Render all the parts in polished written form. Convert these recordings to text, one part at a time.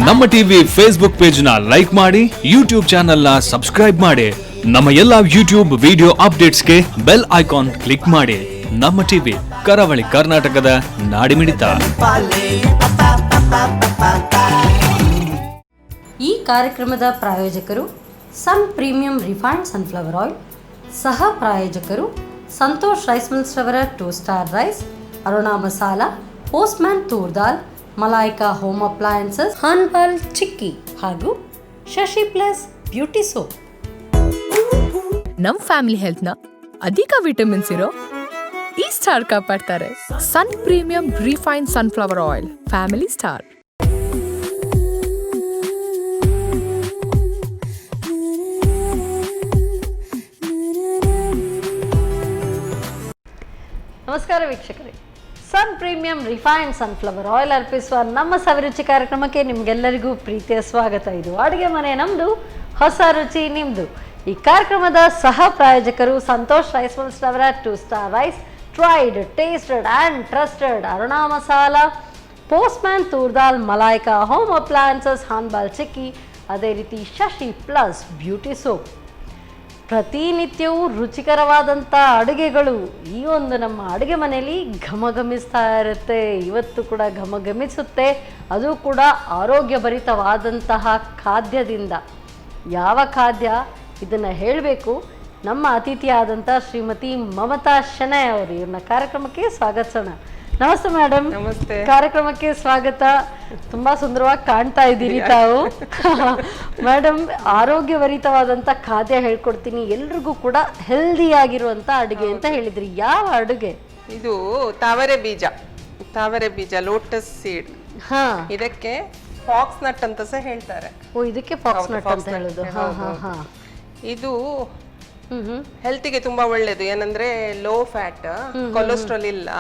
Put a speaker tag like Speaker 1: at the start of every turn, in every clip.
Speaker 1: ನಮ್ಮ TV Facebook page ನ like ಮಾಡಿ, ಯೂಟ್ಯೂಬ್ ಚಾನೆಲ್ ನ ಸಬ್ಸ್ಕ್ರೈಬ್ ಮಾಡಿ. ನಮ್ಮ ಎಲ್ಲಾ ಯೂಟ್ಯೂಬ್ ವಿಡಿಯೋ ಅಪ್ಡೇಟ್ಸ್ಗೆ ಬೆಲ್ ಐಕಾನ್ ಕ್ಲಿಕ್ ಮಾಡಿ. ನಮ್ಮ ಟಿವಿ ಕರಾವಳಿ ಕರ್ನಾಟಕದ ನಾಡಿಮಿಡಿತ.
Speaker 2: ಈ ಕಾರ್ಯಕ್ರಮದ ಪ್ರಾಯೋಜಕರು sun premium refined sunflower oil, ಸಹ ಪ್ರಾಯೋಜಕರು ಸಂತೋಷ್ ರೈಸ್ ಮಿಲ್ಸ್ ರವರ 2 star rice, Aruna masala, postman toor dal, Malaika home appliances, Hanbal chikki ಹಾಗೂ ಶಶಿ ಪ್ಲಸ್ ಬ್ಯೂಟಿ ಸೋಪ್.
Speaker 3: ನಮ್ ಫ್ಯಾಮಿಲಿ ಹೆಲ್ತ್ ನ ಅಧಿಕ ವಿಟಮಿನ್ಸ್ ಇರೋ ಈ ಸ್ಟಾರ್ ಕಾಪಾಡ್ತಾರೆ. Sun premium refined sunflower oil, family star.
Speaker 2: ನಮಸ್ಕಾರ ವೀಕ್ಷಕರೇ, ಸನ್ ಪ್ರೀಮಿಯಂ ರಿಫೈನ್ಡ್ ಸನ್ಫ್ಲವರ್ ಆಯಿಲ್ ಅರ್ಪಿಸುವ ನಮ್ಮ ಸವಿರುಚಿ ಕಾರ್ಯಕ್ರಮಕ್ಕೆ ನಿಮಗೆಲ್ಲರಿಗೂ ಪ್ರೀತಿಯ ಸ್ವಾಗತ. ಇದು ಅಡುಗೆ ಮನೆ ನಮ್ಮದು, ಹೊಸ ರುಚಿ ನಿಮ್ಮದು. ಈ ಕಾರ್ಯಕ್ರಮದ ಸಹ ಪ್ರಾಯೋಜಕರು ಸಂತೋಷ್ ರೈಸ್ ಮಿಲ್ಸ್ ರವರ 2 star rice, tried, tasted and trusted Aruna masala, postman toor dal, Malaika home appliances, Hanbal chikki, ಅದೇ ರೀತಿ ಶಶಿ ಪ್ಲಸ್ ಬ್ಯೂಟಿ ಸೋಪ್. ಪ್ರತಿನಿತ್ಯವೂ ರುಚಿಕರವಾದಂಥ ಅಡುಗೆಗಳು ಈ ಒಂದು ನಮ್ಮ ಅಡುಗೆ ಮನೆಯಲ್ಲಿ ಘಮಘಮಿಸ್ತಾ ಇರುತ್ತೆ. ಇವತ್ತು ಕೂಡ ಘಮಘಮಿಸುತ್ತೆ, ಅದು ಕೂಡ ಆರೋಗ್ಯಭರಿತವಾದಂತಹ ಖಾದ್ಯದಿಂದ. ಯಾವ ಖಾದ್ಯ ಇದನ್ನು ಹೇಳಬೇಕು, ನಮ್ಮ ಅತಿಥಿಯಾದಂಥ ಶ್ರೀಮತಿ ಮಮತಾ ಶೆಣೈ ಅವರು. ಇವ್ರನ್ನ ಕಾರ್ಯಕ್ರಮಕ್ಕೆ ಸ್ವಾಗತಿಸೋಣ. ನಮಸ್ತೆ ಮೇಡಮ್.
Speaker 4: ನಮಸ್ತೆ.
Speaker 2: ಕಾರ್ಯಕ್ರಮಕ್ಕೆ ಸ್ವಾಗತ. ತುಂಬಾ ಸುಂದರವಾಗಿ ಕಾಣ್ತಾ ಇದ್ದೀರಿ ತಾವು. ಮೇಡಮ್, ಆರೋಗ್ಯಭರಿತವಾದಂಥ ಖಾದ್ಯ ಹೇಳ್ಕೊಡ್ತೀನಿ, ಎಲ್ರಿಗೂ ಕೂಡ ಹೆಲ್ದಿ ಆಗಿರುವಂಥ ಅಡುಗೆ ಅಂತ ಹೇಳಿದ್ರಿ. ಯಾವ ಅಡುಗೆ
Speaker 4: ಇದು? ತಾವರೆ ಬೀಜ ಲೋಟಸ್ ಸೀಡ್.
Speaker 2: ಹಾ,
Speaker 4: ಇದಕ್ಕೆ ಫಾಕ್ಸ್ ನಟ್ ಅಂತ ಸಹ ಹೇಳ್ತಾರೆ.
Speaker 2: ಓ, ಇದಕ್ಕೆ ಫಾಕ್ಸ್ ನಟ್ ಅಂತ ಹೇಳುದು. ಹಾ ಹಾ ಹಾ.
Speaker 4: ಇದು ಹೆಲ್ತಿಗೆ ತುಂಬಾ ಒಳ್ಳೇದು. ಏನಂದ್ರೆ ಲೋ ಫ್ಯಾಟ್, ಕೊಲೆಸ್ಟ್ರಾಲ್ ಇಲ್ಲ,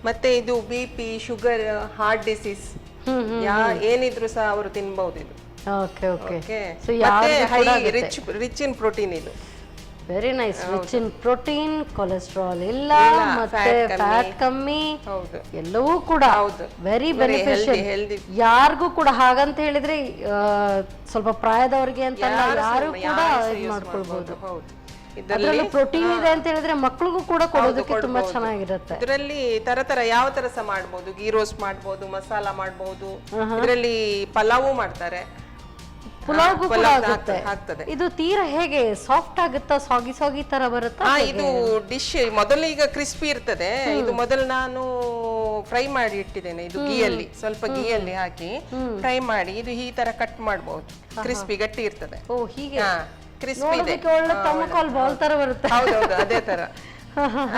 Speaker 4: ಮತ್ತೆ ಇದು BP, ಶುಗರ್, ಹಾರ್ಟ್ ಡಿಸೀಸ್ ಏನಿದ್ರು ಸಹ ಅವರು ತಿನ್ಬಹುದು. ಇದು
Speaker 2: ಓಕೆ ಓಕೆ.
Speaker 4: ಮತ್ತೆ ಹೈ ರಿಚ್ ಇನ್ ಪ್ರೋಟೀನ್. ಇದು
Speaker 2: very nice. Rich in protein, cholesterol ಇಲ್ಲ, ಮತ್ತೆ ಫ್ಯಾಟ್ ಕಮ್ಮಿ, ಎಲ್ಲವೂ ಕೂಡ ವೆರಿ ಬೆನಿಫಿಷಿಯಲ್. ಯಾರಿಗೂ ಕೂಡ ಹಾಗಂತ ಹೇಳಿದ್ರೆ ಸ್ವಲ್ಪ ಪ್ರಾಯದವರಿಗೆ ಅಂತ ಯಾರು ಕೂಡ ಇದು ಮಾಡ್ಕೊಳ್ಬಹುದು. ಅದರಲ್ಲಿ ಪ್ರೋಟೀನ್ ಇದೆ ಅಂತ ಹೇಳಿದ್ರೆ ಮಕ್ಕಳಿಗೂ ಕೂಡ ಕೊಡೋದಕ್ಕೆ ತುಂಬಾ ಚೆನ್ನಾಗಿರುತ್ತೆ.
Speaker 4: ಇದರಲ್ಲಿ ತರ ಯಾವ ತರ ಸಹ ಮಾಡಬಹುದು. ಗೀ ರೋಸ್ಟ್ ಮಾಡಬಹುದು, ಮಸಾಲಾ ಮಾಡಬಹುದು, ಇದರಲ್ಲಿ ಪಲಾವು ಮಾಡ್ತಾರೆ,
Speaker 2: ಪುಲಾವ್ಗೂ ಕೂಡ ಆಗುತ್ತೆ. ಇದು ತೀರಾ ಹೇಗೆ ಸಾಫ್ಟ್ ಆಗುತ್ತಾ, ಸಾಗಿ ತರ ಬರುತ್ತಾ?
Speaker 4: ಇದು ಡಿಶ್ ಮೊದಲು ಈಗ ಕ್ರಿಸ್ಪಿ ಇರ್ತದೆ. ಇದು ಮೊದಲು ನಾನು ಫ್ರೈ ಮಾಡಿ ಇಟ್ಟಿದ್ದೇನೆ. ಇದು ಗೀಯಲ್ಲಿ, ಸ್ವಲ್ಪ ಗೀಯಲ್ಲಿ ಹಾಕಿ ಫ್ರೈ ಮಾಡಿ ಇದು ಈ ತರ ಕಟ್ ಮಾಡಬಹುದು. ಕ್ರಿಸ್ಪಿ ಗಟ್ಟಿ ಇರ್ತದೆ.
Speaker 2: ಓ, ಹೀಗೆ
Speaker 4: ಕ್ರಿಸ್ಪಿ ಇದೆ.
Speaker 2: ಒಳ್ಳೆ ಟೊಮೊಟೊ ಬಾಲ್ ತರ ಬರುತ್ತೆ.
Speaker 4: ಹೌದೌದು, ಅದೇ ತರ.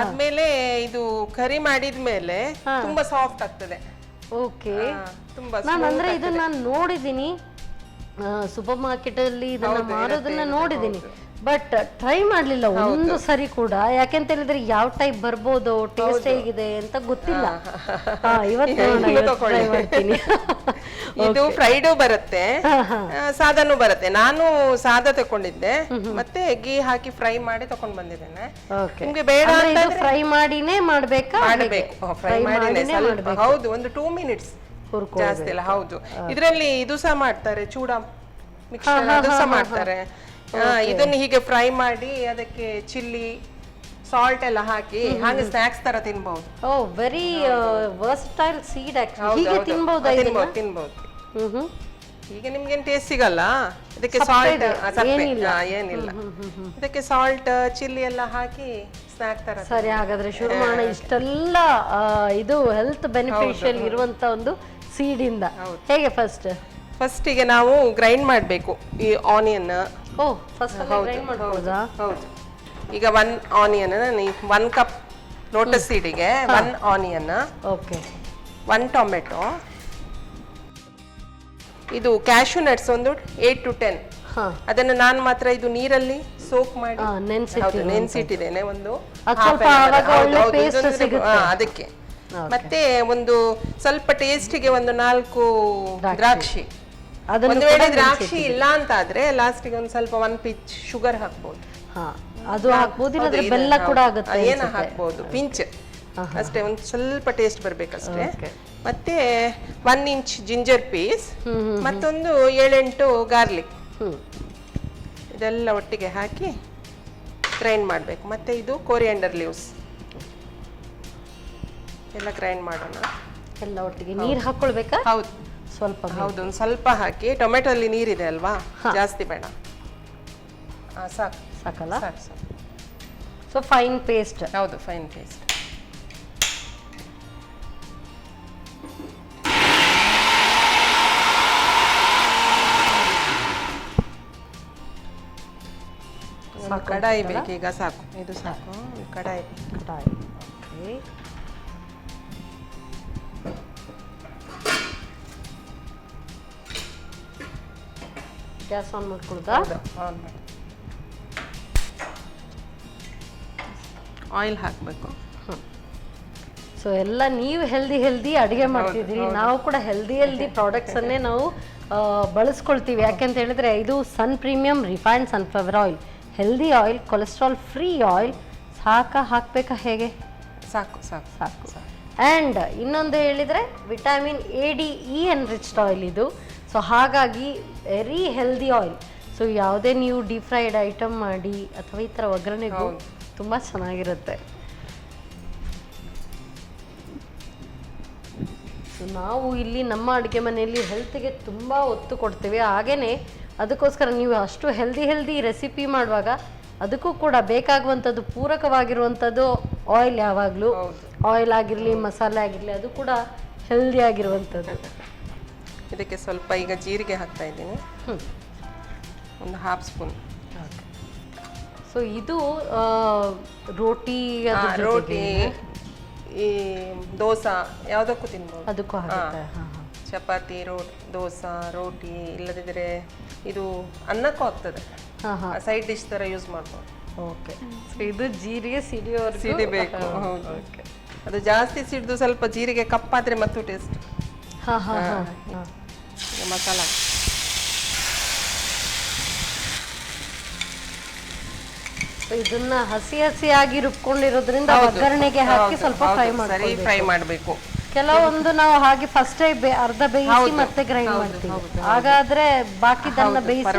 Speaker 4: ಆದ್ಮೇಲೆ ಇದು ಕರಿ ಮಾಡಿದ್ಮೇಲೆ ತುಂಬಾ ಸಾಫ್ಟ್ ಆಗ್ತದೆ.
Speaker 2: ಓಕೆ.
Speaker 4: ತುಂಬಾ
Speaker 2: ಅಂದ್ರೆ ಇದು ನಾನು ನೋಡಿದೀನಿ, ಸೂಪರ್ ಮಾರ್ಕೆಟ್ ಅಲ್ಲಿ ಇದನ್ನ ಮಾರೋದನ್ನ ನೋಡಿದೀನಿ, ಬಟ್ ಟ್ರೈ ಮಾಡ್ಲಿಲ್ಲ ಒಂದು ಸರಿ ಕೂಡ. ಯಾಕೆಂತ ಹೇಳಿದ್ರೆ ಯಾವ ಟೈಪ್ ಬರ್ಬೋದು, ಟೇಸ್ಟ್ ಹೇಗಿದೆ ಅಂತ ಗೊತ್ತಿಲ್ಲ. ಇವತ್ತು ಟ್ರೈ ಮಾಡ್ತೀನಿ.
Speaker 4: ಇದು ಫ್ರೈಡು ಬರುತ್ತೆ, ಸಾದನು ಬರುತ್ತೆ. ನಾನು ಸಾದ ತಕೊಂಡಿದ್ದೆ, ಮತ್ತೆ ಗೀ ಹಾಕಿ ಫ್ರೈ ಮಾಡಿ ತಕೊಂಡ್ ಬಂದಿದ್ದೇನೆ. ನಿಮ್ಗೆ ಬೇಡ
Speaker 2: ಫ್ರೈ ಮಾಡಿನೇ ಮಾಡ್ಬೇಕಾ?
Speaker 4: ಫ್ರೈ ಮಾಡಿನೇ. ಹೌದು, ಒಂದು 2 ಮಿನಿಟ್ಸ್, ಜಾಸ್ತಿ ಅಲ್ಲ. ಹೌದು, ಇದರಲ್ಲಿ ಇದು ಸಹ ಮಾಡ್ತಾರೆ, ಚೂಡ ಮಿಕ್ಸ್ಚರ್ ಅದು ಸಹ ಮಾಡ್ತಾರೆ. ಇದನ್ನು ಹೀಗೆ ಫ್ರೈ ಮಾಡಿ ಅದಕ್ಕೆ ಚಿಲ್ಲಿ, ಸಾಲ್ಟ್ ಎಲ್ಲ ಹಾಕಿ ಹಾಗೆ ಸ್ನಾಕ್ಸ್ ತರ ತಿನ್ಬಹುದು.
Speaker 2: ಓ, ವೆರಿ ವರ್ಸಟೈಲ್ ಸೀಡ್ ಆಕ್ಚುಲಿ. ಹೀಗೆ ತಿನ್ಬಹುದು.
Speaker 4: ಈಗ ನಿಮ್ಗೇನು ಟೇಸ್ಟ್ ಸಿಗಲ್ಲ, ಇದಕ್ಕೆ ಸಾಲ್ಟ್ ಏನಿಲ್ಲ, ಇದಕ್ಕೆ ಸಾಲ್ಟ್, ಚಿಲ್ಲಿ ಎಲ್ಲ ಹಾಕಿ ಸ್ನಾಕ್ ತರ.
Speaker 2: ಸರಿ, ಹಾಗಾದ್ರೆ ಶುರು ಮಾಡೋಣ. ಇಷ್ಟೆಲ್ಲ ಇದು ಹೆಲ್ತ್ ಬೆನಿಫಿಷಿಯಲ್ ಇರುವಂತ ಒಂದು ಸೀಡ್ ಇಂದ ಹೇಗೆ ಫಸ್ಟಿಗೆ
Speaker 4: ನಾವು ಗ್ರೈಂಡ್ ಮಾಡಬೇಕು ಈ ಆನಿಯನ್.
Speaker 2: ಓ, ಫಸ್ಟ್ ಗ್ರೈಂಡ್ ಮಾಡಬಹುದಾ?
Speaker 4: ಹೌದು. ಈಗ 1 ಆನಿಯನ್, 1 ಕಪ್ ಲೋಟಸ್ ಸೀಡಿಗೆ 1 ಆನಿಯನ್,
Speaker 2: ಓಕೆ, 1
Speaker 4: ಟೊಮೆಟೊ, ಇದು ಕ್ಯಾಶ್ಯೂ ನಟ್ಸ್ ಒಂದು 8 to 10. ಅದನ್ನು ನಾನು ಮಾತ್ರ ಇದು ನೀರಲ್ಲಿ ಸೋಕ್ ಮಾಡಿ ನೆನ್ಸಿಟ್ಟಿದ್ದೇನೆ. ಒಂದು ಅದಕ್ಕೆ ಮತ್ತೆ ಒಂದು ಸ್ವಲ್ಪ ಟೇಸ್ಟಿಗೆ ಒಂದು 4 ದ್ರಾಕ್ಷಿ. ಒಂದು ವೇಳೆ ದ್ರಾಕ್ಷಿ ಇಲ್ಲ ಅಂತ ಆದ್ರೆ ಲಾಸ್ಟಿಗೆ ಒಂದು ಸ್ವಲ್ಪ 1 ಪಿಂಚ್ ಶುಗರ್ ಹಾಕ್ಬೋದು.
Speaker 2: ಅದು ಹಾಕ್ಬೋದು, ಬೆಲ್ಲ ಕೂಡ ಆಗುತ್ತೆ,
Speaker 4: ಏನ ಹಾಕ್ಬೋದು, ಪಿಂಚ್ ಅಷ್ಟೇ, ಒಂದು ಸ್ವಲ್ಪ ಟೇಸ್ಟ್ ಬರ್ಬೇಕಷ್ಟೇ. ಮತ್ತೆ 1 ಇಂಚ್ ಜಿಂಜರ್ ಪೀಸ್, ಮತ್ತೊಂದು 7-8 ಗಾರ್ಲಿಕ್, ಇದೆಲ್ಲ ಒಟ್ಟಿಗೆ ಹಾಕಿ ಗ್ರೈಂಡ್ ಮಾಡಬೇಕು. ಮತ್ತೆ ಇದು ಕೊರಿಯಾಂಡರ್ ಲೀವ್ಸ್ ಎಲ್ಲ ಗ್ರೈಂಡ್ ಮಾಡೋಣ.
Speaker 2: ಎಲ್ಲ ಒಟ್ಟಿಗೆ ನೀರು ಹಾಕೊಳ್ಬೇಕಾ?
Speaker 4: ಹೌದು
Speaker 2: ಸ್ವಲ್ಪ.
Speaker 4: ಹೌದು, ಒಂದು ಸ್ವಲ್ಪ ಹಾಕಿ. ಟೊಮೆಟೊ ಅಲ್ಲಿ ನೀರಿದೆ ಅಲ್ವಾ, ಜಾಸ್ತಿ ಬೇಡ. ಸಾಕು
Speaker 2: ಸಾಕಲ್ಲ?
Speaker 4: ಸಾಕು ಸಾಕು.
Speaker 2: So fine paste.
Speaker 4: ಹೌದು, ಫೈನ್ ಪೇಸ್ಟ್. ಕಡಾಯಿ ಬೇಕು ಈಗ, ಸಾಕು ಇದು ಸಾಕು. ಕಡಾಯಿ
Speaker 2: ಓಕೆ. ಗ್ಯಾಸ್ ಆನ್ ಮಾಡ್ಕೊಳ್ತಾ
Speaker 4: ಆಯಿಲ್ ಹಾಕಬೇಕು.
Speaker 2: ಸೊ ಎಲ್ಲ ನೀವು ಹೆಲ್ದಿ ಅಡುಗೆ ಮಾಡ್ತಿದ್ದೀರಿ, ನಾವು ಕೂಡ ಹೆಲ್ದಿ ಪ್ರಾಡಕ್ಟ್ಸ್ ಅನ್ನೇ ನಾವು ಬಳಸ್ಕೊಳ್ತೀವಿ. ಯಾಕೆಂತ ಹೇಳಿದ್ರೆ ಇದು sun premium refined sunflower oil, healthy oil, cholesterol free oil. ಹಾಕಬೇಕಾ ಹೇಗೆ?
Speaker 4: ಸಾಕು ಸಾಕು
Speaker 2: ಸಾಕು. ಆ್ಯಂಡ್ ಇನ್ನೊಂದು ಹೇಳಿದರೆ ವಿಟಮಿನ್ ADE ಎನ್ರಿಚ್ಡ್ ಆಯಿಲ್ ಇದು. ಸೊ ಹಾಗಾಗಿ ವೆರಿ ಹೆಲ್ದಿ ಆಯಿಲ್. ಸೊ ಯಾವುದೇ ನೀವು ಡೀಪ್ ಫ್ರೈಡ್ ಐಟಮ್ ಮಾಡಿ ಅಥವಾ ಈ ಥರ ಒಗ್ಗರಣೆಗೂ ತುಂಬ ಚೆನ್ನಾಗಿರುತ್ತೆ. ಸೊ ನಾವು ಇಲ್ಲಿ ನಮ್ಮ ಅಡುಗೆ ಮನೆಯಲ್ಲಿ ಹೆಲ್ತ್ಗೆ ತುಂಬ ಒತ್ತು ಕೊಡ್ತೀವಿ. ಹಾಗೆಯೇ ಅದಕ್ಕೋಸ್ಕರ ನೀವು ಅಷ್ಟು ಹೆಲ್ದಿ ರೆಸಿಪಿ ಮಾಡುವಾಗ ಅದಕ್ಕೂ ಕೂಡ ಬೇಕಾಗುವಂಥದ್ದು ಪೂರಕವಾಗಿರುವಂಥದ್ದು ಆಯಿಲ್. ಯಾವಾಗಲೂ ಆಯಿಲ್ ಆಗಿರಲಿ, ಮಸಾಲೆ ಆಗಿರಲಿ, ಅದು ಕೂಡ ಹೆಲ್ದಿ ಆಗಿರುವಂಥದ್ದು.
Speaker 4: ಇದಕ್ಕೆ ಸ್ವಲ್ಪ ಈಗ ಜೀರಿಗೆ ಹಾಕ್ತಾ ಇದ್ದೀನಿ, ಒಂದು 1/2 ಸ್ಪೂನ್.
Speaker 2: ಸೊ ಇದು ರೋಟಿ
Speaker 4: ಈ ದೋಸೆ ಯಾವುದಕ್ಕೂ ತಿನ್ಬೋದು.
Speaker 2: ಅದಕ್ಕೂ ಆಗುತ್ತೆ.
Speaker 4: ಚಪಾತಿ, ದೋಸೆ, ರೋಟಿ, ಇಲ್ಲದಿದ್ರೆ ಇದು ಅನ್ನಕ್ಕೂ ಆಗ್ತದೆ. ಸೈಡ್ ಡಿಶ್ ತರ ಯೂಸ್ ಮಾಡ್ಬೋದು.
Speaker 2: ಓಕೆ. ಸೊ ಇದು ಜೀರಿಗೆ
Speaker 4: ಸಿಡಿಬೇಕು. ಹೌದು, ಅದು ಜಾಸ್ತಿ ಸಿಡಿದು ಸ್ವಲ್ಪ ಜೀರಿಗೆ ಕಪ್ಪಾದ್ರೆ ಮತ್ತು ಟೇಸ್ಟ್. ಮಸಾಲ
Speaker 2: ಇದನ್ನ ಹಸಿಯಾಗಿ ರುಬ್ಕೊಂಡಿರೋದ್ರಿಂದ ಒಗ್ಗರಣೆಗೆ ಹಾಕಿ ಸ್ವಲ್ಪ
Speaker 4: ಫ್ರೈ ಮಾಡಬೇಕು.
Speaker 2: ಕೆಲವೊಂದು ನಾವು ಹಾಗೆ ಫಸ್ಟ್ ಅರ್ಧ ಬೇಯಿಸಿ ಮತ್ತೆ ಗ್ರೈಂಡ್ ಮಾಡ್ತೀವಿ, ಹಾಗಾದ್ರೆ ಬಾಕಿದನ್ನ ಬೇಯಿಸಿ.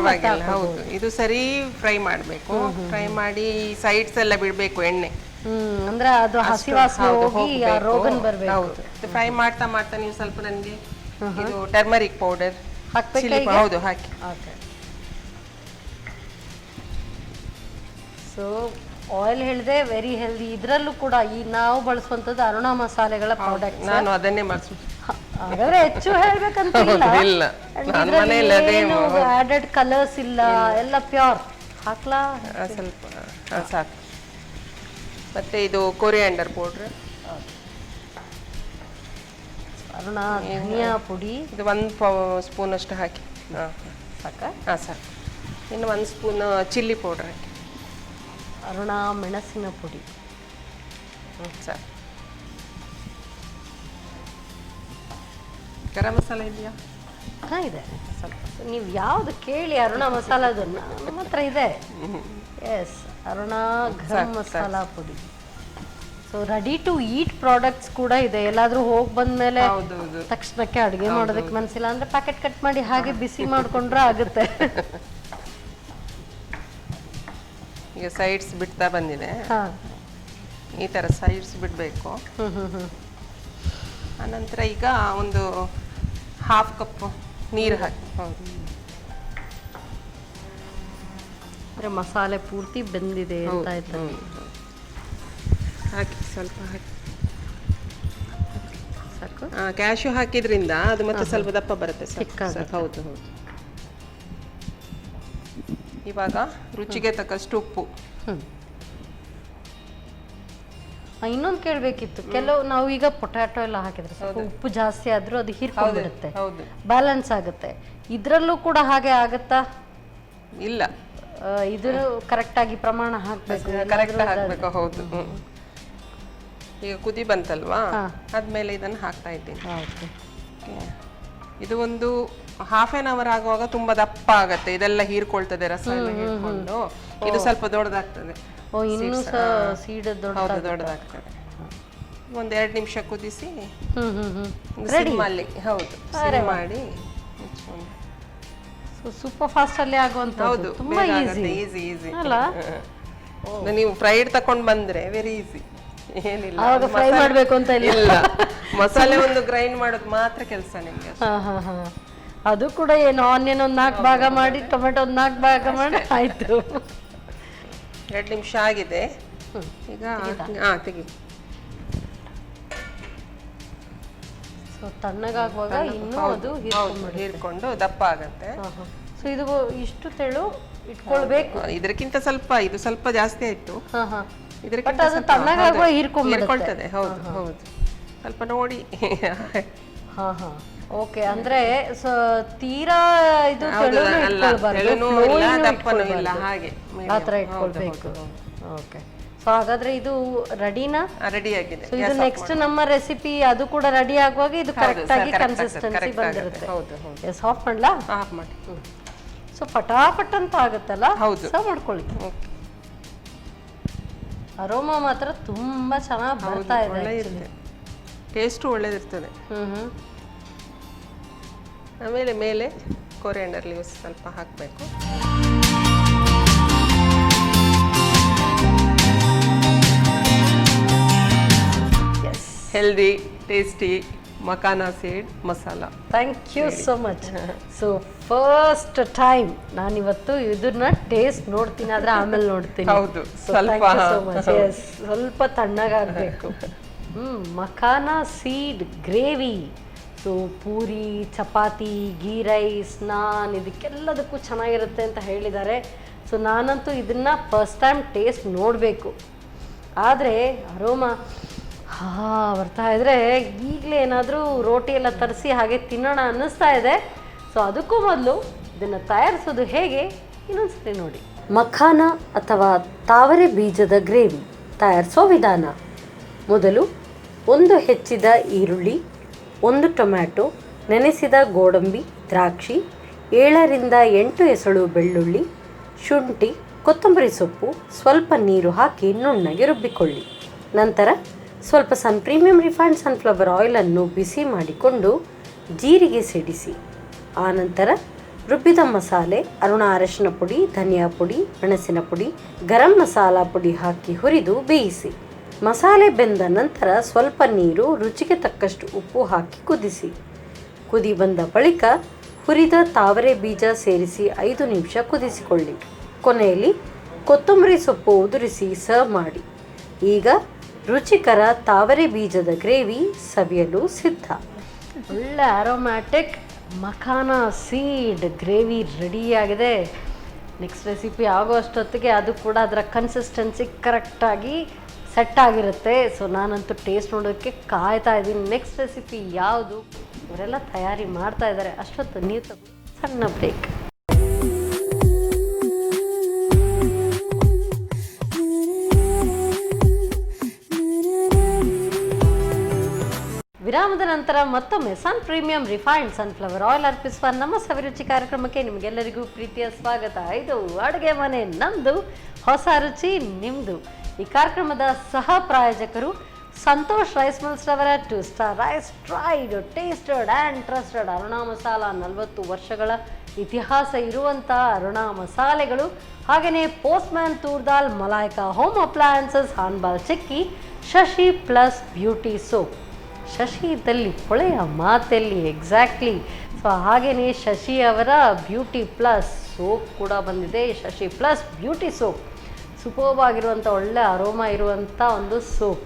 Speaker 4: ಹೌದು, ಇದು ಸರಿ ಫ್ರೈ ಮಾಡಬೇಕು. ಫ್ರೈ ಮಾಡಿ ಸೈಡ್ಸ್ ಎಲ್ಲ ಬಿಡಬೇಕು ಎಣ್ಣೆ.
Speaker 2: ಅಂದ್ರೆ ಅದು ಹಸಿ ವಾಸನೆ ಹೋಗಿ ರೋಗನ್ ಬರಬೇಕು.
Speaker 4: ಹೌದು, ಫ್ರೈ ಮಾಡ್ತಾ ಮಾಡ್ತಾ ನೀವು ಸ್ವಲ್ಪ ನನಗೆ ಇದು ಟರ್ಮರಿಕ್ ಪೌಡರ್
Speaker 2: ಹಾಕ್ಬೇಕು.
Speaker 4: ಹೌದು, ಹಾಕಿ.
Speaker 2: ಸೊ ಆಯಿಲ್ ಹೇಳಿದೆ ವೆರಿ ಹೆಲ್ದಿ. ಇದರಲ್ಲೂ ಕೂಡ ಈ ನಾವು ಬಳಸುವಂಥದ್ದು ಅರುಣಾ ಮಸಾಲೆಗಳ ಪ್ರಾಡಕ್ಟ್.
Speaker 4: ನಾನು ಅದನ್ನೇ ಮಾಡಿಸ್ತೀನಿ.
Speaker 2: ಹಾಗಾದ್ರೆ ಹೆಚ್ಚು ಹೇಳ್ಬೇಕಂತ ಇಲ್ಲ, ಆಡೆಡ್ ಕಲರ್ಸ್ ಇಲ್ಲ, ಎಲ್ಲ ಪ್ಯೂರ್. ಹಾಕ್ಲಾ
Speaker 4: ಸ್ವಲ್ಪ? ಸಾಕು. ಮತ್ತೆ ಇದು ಕೊರಿಯಾಂಡರ್ ಪೌಡರ್,
Speaker 2: ಅರುಣಾ ಧನಿಯಾ ಪುಡಿ,
Speaker 4: ಇದು 1 ಸ್ಪೂನ್ ಅಷ್ಟು ಹಾಕಿ.
Speaker 2: ಸಾಕ?
Speaker 4: ಸಾಕು. ಇನ್ನು 1 ಸ್ಪೂನ್ ಚಿಲ್ಲಿ ಪೌಡರ್ ಹಾಕಿ.
Speaker 2: ಅರುಣಾ ಮೆಣಸಿನ ಪುಡಿ
Speaker 4: ಸಾಕು. ಗರಂ ಮಸಾಲ ಇದೆಯಾ?
Speaker 2: ಇದೆ ಸ್ವಲ್ಪ. ನೀವು ಯಾವುದು ಕೇಳಿ ಅರುಣಾ ಮಸಾಲದು ನಮ್ಮ ಹತ್ರ ಇದೆ. ಎಸ್, ಅರುಣಾ ಗರಂ ಮಸಾಲ ಪುಡಿ. So ready to eat products ಕೂಡ ಇದೆ. ಎಲ್ಲಾದ್ರೂ ಹೋಗಿ ಬಂದ್ಮೇಲೆ ತಕ್ಷಣಕ್ಕೆ ಅಡುಗೆ ಮಾಡೋದಕ್ಕೆ ಮನಸ್ಸಿಲ್ಲ ಅಂದ್ರೆ ಪ್ಯಾಕೆಟ್ ಕಟ್ ಮಾಡಿ ಹಾಗೆ ಬಿಸಿ ಮಾಡಿಕೊಂಡ್ರೆ ಆಗುತ್ತೆ.
Speaker 4: ಈಗ ಸೈಡ್ಸ್ ಬಿಡ್ತಾ ಬಂದಿದೆ, ಈ ಥರ ಸೈಡ್ಸ್ ಬಿಡಬೇಕು. ಆನಂತರ ಈಗ ಒಂದು 1/2 ಕಪ್ ನೀರು ಹಾಕಿ.
Speaker 2: ಅಂದರೆ ಮಸಾಲೆ ಪೂರ್ತಿ ಬೆಂದಿದೆ ಅಂತ ಆಯ್ತು.
Speaker 4: ಹಾಕಿ, ಸ್ವಲ್ಪ ಹಾಕಿ.
Speaker 2: ಸಾಕು.
Speaker 4: ಕ್ಯಾಶ್ಯೂ ಹಾಕಿದ್ರಿಂದ ಅದು ಮತ್ತೆ ಸ್ವಲ್ಪ ದಪ್ಪ ಬರುತ್ತೆ. ಹೌದು ಹೌದು. ಇವಾಗ ರುಚಿಗೆ ತಕ್ಕಷ್ಟು ಉಪ್ಪು.
Speaker 2: ಇನ್ನೊಂದು ಕೇಳಬೇಕಿತ್ತು, ಕೆಲವು ನಾವು ಈಗ ಪೊಟ್ಯಾಟೊ ಎಲ್ಲ ಹಾಕಿದ್ರೆ ಸ್ವಲ್ಪ ಉಪ್ಪು ಜಾಸ್ತಿ ಆದ್ರೂ ಅದು ಹೀರ್ಕೊಂಡ್ಬಿಡುತ್ತೆ, ಬ್ಯಾಲೆನ್ಸ್ ಆಗುತ್ತೆ. ಇದರಲ್ಲೂ ಕೂಡ ಹಾಗೆ ಆಗತ್ತಾ?
Speaker 4: ಇಲ್ಲ,
Speaker 2: ಇದು ಕರೆಕ್ಟ್ ಆಗಿ ಪ್ರಮಾಣ ಹಾಕ್ಬೇಕು.
Speaker 4: ಕರೆಕ್ಟ್ ಹಾಕ್ಬೇಕು. ಹೌದು. ಈಗ ಕುದಿ ಬಂತಲ್ವಾ, ಆದ್ಮೇಲೆ ಇದನ್ನು ಹಾಕ್ತಾ ಇದ್ದೀನಿ. ಇದು ಒಂದು 1/2 hour ಆಗುವಾಗ ತುಂಬಾ ದಪ್ಪ ಆಗತ್ತೆ, ಇದೆಲ್ಲ ಹೀರ್ಕೊಳ್ತದೆ, ರಸ ಎಲ್ಲ ಹೀರ್ಕೊಂಡು. ಇದು ಸ್ವಲ್ಪ ದೊಡ್ಡದಾಗ್ತದೆ.
Speaker 2: ಇನ್ನೂ ಸೀಡ್ ದೊಡ್ಡದಾಗ್ತದೆ.
Speaker 4: ಒಂದು 2 ನಿಮಿಷ ಕುದಿಸಿ
Speaker 2: ರೆಡಿ
Speaker 4: ಸಿಮ್ಮಲ್ಲಿ ಹೌದು ಸಿಮ್ ಮಾಡಿ ಮುಚ್ಕೊಂಡು.
Speaker 2: ಸೂಪರ್ ಫಾಸ್ಟ್ ಅಲ್ಲಿ ಆಗುವಂತ
Speaker 4: ಹೌದು
Speaker 2: ತುಂಬಾ
Speaker 4: ಈಸಿ
Speaker 2: ಈಸಿ
Speaker 4: ಈಸಿ
Speaker 2: ಅಲ್ಲ?
Speaker 4: ನೀವು ಫ್ರೈಡ್ ತಕೊಂಡ್ ಬಂದ್ರೆ ವೆರಿ ಈಸಿ, ಏನಿಲ್ಲ.
Speaker 2: ಆವಾಗ ಫ್ರೈ ಮಾಡ್ಬೇಕು ಅಂತ
Speaker 4: ಇಲ್ಲ, ಮಸಾಲೆ ಒಂದು ಗ್ರೈಂಡ್ ಮಾಡೋದು ಮಾತ್ರ ಕೆಲಸ ನಿಮ್ಗೆ.
Speaker 2: ಅದು ಕೂಡ ಏನು ಆನಿಯನ್ ಒಂದು 4 ಭಾಗ ಮಾಡಿ ಟೊಮೆಟೊ ಒಂದು 4 ಭಾಗ ಮಾಡಿ ಆಯ್ತು.
Speaker 4: 2 ನಿಮಿಷ ಆಗಿದೆ ಈಗ. ತೆಗಿ.
Speaker 2: ಸೊ ತಣ್ಣಗಾಗುವಾಗ ಇನ್ನೂ ಅದು
Speaker 4: ಹೀರ್ಕೊಂಡು ದಪ್ಪ ಆಗತ್ತೆ.
Speaker 2: ಸೊ ಇದು ಇಷ್ಟು ತೆಳು ಇಟ್ಕೊಳ್ಬೇಕು.
Speaker 4: ಇದಕ್ಕಿಂತ ಸ್ವಲ್ಪ ಇದು ಸ್ವಲ್ಪ ಜಾಸ್ತಿ ಆಯ್ತು.
Speaker 2: ಬಟ್ ಅದು ತಣ್ಣಗಾಗುವ
Speaker 4: ಹೀರ್ಕೊಳ್ತದೆ. ಹೌದು ಹೌದು, ಸ್ವಲ್ಪ ನೋಡಿ.
Speaker 2: ಓಕೆ, ಅಂದ್ರೆ ತೀರಾ ಇದು
Speaker 4: ದಪ್ಪನೂ ಇಲ್ಲ, ಹಾಗೆ
Speaker 2: ಆ ಥರ ಇಟ್ಕೊಳ್ಬೇಕು. ಓಕೆ, ಸೊ ಹಾಗಾದ್ರೆ ಇದು ರೆಡಿನಾ?
Speaker 4: ರೆಡಿ ಆಗಿದೆ.
Speaker 2: ಸೊ ಇದು ನೆಕ್ಸ್ಟ್ ನಮ್ಮ ರೆಸಿಪಿ ಅದು ಕೂಡ ರೆಡಿ ಆಗುವಾಗ ಇದು ಕರೆಕ್ಟ್ ಆಗಿ ಕನ್ಸಿಸ್ಟೆನ್ಸಿ ಬಂದಿರುತ್ತೆ. ಎಸ್, ಆಫ್ ಮಾಡ್ಲಾ?
Speaker 4: ಆಫ್ ಮಾಡಿ.
Speaker 2: ಸೊ ಪಟಾಪಟ್ ಅಂತ ಆಗುತ್ತಲ್ಲ?
Speaker 4: ಹೌದು,
Speaker 2: ಸರ್ವ್ ಮಾಡ್ಕೊಳ್ಳಿ. ಅರೋಮಾ ಮಾತ್ರ ತುಂಬಾ ಚೆನ್ನಾಗಿ ಬರ್ತಾ ಇದೆ,
Speaker 4: ಟೇಸ್ಟು ಒಳ್ಳೇದಿರ್ತದೆ. ಆಮೇಲೆ ಮೇಲೆ ಕೊರಿಯಾಂಡರ್ ಲೀವ್ಸ್ ಸ್ವಲ್ಪ ಹಾಕಬೇಕು. Healthy tasty makhana seed masala.
Speaker 2: Thank you so much. So first time ನಾನಿವತ್ತು ಇದನ್ನ ಟೇಸ್ಟ್ ನೋಡ್ತೀನಿ, ಆದ್ರೆ ಆಮೇಲೆ ನೋಡ್ತೀನಿ.
Speaker 4: ಹೌದು,
Speaker 2: ಸ್ವಲ್ಪ ತಣ್ಣಗಾಗಬೇಕು. Makhana seed gravy. So puri, chapati, ghee rice, naan ಇದಕ್ಕೆಲ್ಲದಕ್ಕೂ ಚೆನ್ನಾಗಿರುತ್ತೆ ಅಂತ ಹೇಳಿದ್ದಾರೆ. ಸೊ ನಾನಂತೂ ಇದನ್ನು ಫಸ್ಟ್ ಟೈಮ್ ಟೇಸ್ಟ್ ನೋಡಬೇಕು. ಆದರೆ ಅರೋಮಾ ಬರ್ತಾ ಇದ್ರೆ ಈಗಲೇ ಏನಾದರೂ ರೋಟಿ ಎಲ್ಲ ತರಿಸಿ ಹಾಗೆ ತಿನ್ನೋಣ ಅನ್ನಿಸ್ತಾ ಇದೆ. ಸೊ ಅದಕ್ಕೂ ಮೊದಲು ಇದನ್ನು ತಯಾರಿಸೋದು ಹೇಗೆ ಇನ್ನೊಂದ್ಸರಿ ನೋಡಿ. ಮಖಾನ ಅಥವಾ ತಾವರೆ ಬೀಜದ ಗ್ರೇವಿ ತಯಾರಿಸೋ ವಿಧಾನ. ಮೊದಲು 1 ಹೆಚ್ಚಿದ ಈರುಳ್ಳಿ, 1 ಟೊಮ್ಯಾಟೊ, ನೆನೆಸಿದ ಗೋಡಂಬಿ, ದ್ರಾಕ್ಷಿ, 7 ರಿಂದ 8 ಎಸಳು ಬೆಳ್ಳುಳ್ಳಿ, ಶುಂಠಿ, ಕೊತ್ತಂಬರಿ ಸೊಪ್ಪು, ಸ್ವಲ್ಪ ನೀರು ಹಾಕಿ ನುಣ್ಣಗೆ ರುಬ್ಬಿಕೊಳ್ಳಿ. ನಂತರ ಸ್ವಲ್ಪ ಪ್ರೀಮಿಯಂ ರಿಫೈನ್ಡ್ ಸನ್ಫ್ಲವರ್ ಆಯಿಲನ್ನು ಬಿಸಿ ಮಾಡಿಕೊಂಡು ಜೀರಿಗೆ ಸಿಡಿಸಿ. ಆನಂತರ ರುಬ್ಬಿದ ಮಸಾಲೆ, ಅರುಣ ಅರಶಿನ ಪುಡಿ, ಧನಿಯಾ ಪುಡಿ, ಮೆಣಸಿನ ಪುಡಿ, ಗರಂ ಮಸಾಲ ಪುಡಿ ಹಾಕಿ ಹುರಿದು ಬೇಯಿಸಿ. ಮಸಾಲೆ ಬೆಂದ ನಂತರ ಸ್ವಲ್ಪ ನೀರು, ರುಚಿಗೆ ತಕ್ಕಷ್ಟು ಉಪ್ಪು ಹಾಕಿ ಕುದಿಸಿ. ಕುದಿ ಬಂದ ಬಳಿಕ ಹುರಿದ ತಾವರೆ ಬೀಜ ಸೇರಿಸಿ 5 ನಿಮಿಷ ಕುದಿಸಿಕೊಳ್ಳಿ. ಕೊನೆಯಲ್ಲಿ ಕೊತ್ತಂಬರಿ ಸೊಪ್ಪು ಉದುರಿಸಿ ಸರ್ವ್ ಮಾಡಿ. ಈಗ ರುಚಿಕರ ತಾವರೆ ಬೀಜದ ಗ್ರೇವಿ ಸವಿಯಲು ಸಿದ್ಧ. ಒಳ್ಳೆ ಆರೋಮ್ಯಾಟಿಕ್ ಮಖಾನಾ ಸೀಡ್ ಗ್ರೇವಿ ರೆಡಿಯಾಗಿದೆ. ನೆಕ್ಸ್ಟ್ ರೆಸಿಪಿ ಆಗೋ ಅಷ್ಟೊತ್ತಿಗೆ ಅದು ಕೂಡ ಅದರ ಕನ್ಸಿಸ್ಟೆನ್ಸಿ ಕರೆಕ್ಟಾಗಿ ಸೆಟ್ ಆಗಿರುತ್ತೆ. ಸೊ ನಾನಂತೂ ಟೇಸ್ಟ್ ನೋಡೋಕ್ಕೆ ಕಾಯ್ತಾ ಇದ್ದೀನಿ. ನೆಕ್ಸ್ಟ್ ರೆಸಿಪಿ ಯಾವುದು ಅವರೆಲ್ಲ ತಯಾರಿ ಮಾಡ್ತಾ ಇದ್ದಾರೆ. ಅಷ್ಟೊತ್ತು ನೀವು ತಗೊಂಡು ಸಣ್ಣ ಬ್ರೇಕ್. ವಿರಾಮದ ನಂತರ ಮತ್ತೊಮ್ಮೆ ಸನ್ ಪ್ರೀಮಿಯಂ ರಿಫೈನ್ಡ್ ಸನ್ಫ್ಲವರ್ ಆಯಿಲ್ ಅರ್ಪಿಸುವ ನಮ್ಮ ಸವಿರುಚಿ ಕಾರ್ಯಕ್ರಮಕ್ಕೆ ನಿಮಗೆಲ್ಲರಿಗೂ ಪ್ರೀತಿಯ ಸ್ವಾಗತ. ಇದು ಅಡುಗೆ ಮನೆ ನಮ್ಮದು, ಹೊಸ ರುಚಿ ನಿಮ್ಮದು. ಈ ಕಾರ್ಯಕ್ರಮದ ಸಹ ಪ್ರಾಯೋಜಕರು ಸಂತೋಷ್ ರೈಸ್ ಮಿಲ್ಸ್ ರವರ 2 star rice, tried, tasted and trusted Aruna masala. 40 ವರ್ಷಗಳ ಇತಿಹಾಸ ಇರುವಂಥ ಅರುಣಾ ಮಸಾಲೆಗಳು. ಹಾಗೆಯೇ postman toor dal, Malaika home appliances, Hanbal chikki, Shashi plus beauty soap. Shashi ಇದ್ದಲ್ಲಿ ಹೊಳೆಯ ಮಾತೆಲ್ಲಿ, ಎಕ್ಸಾಕ್ಟ್ಲಿ. ಸೊ ಹಾಗೆಯೇ ಶಶಿ ಅವರ ಬ್ಯೂಟಿ ಪ್ಲಸ್ ಸೋಪ್ ಕೂಡ ಬಂದಿದೆ. Shashi plus beauty soap superb ಆಗಿರುವಂಥ ಒಳ್ಳೆ ಅರೋಮಾ ಇರುವಂಥ ಒಂದು ಸೋಪ್.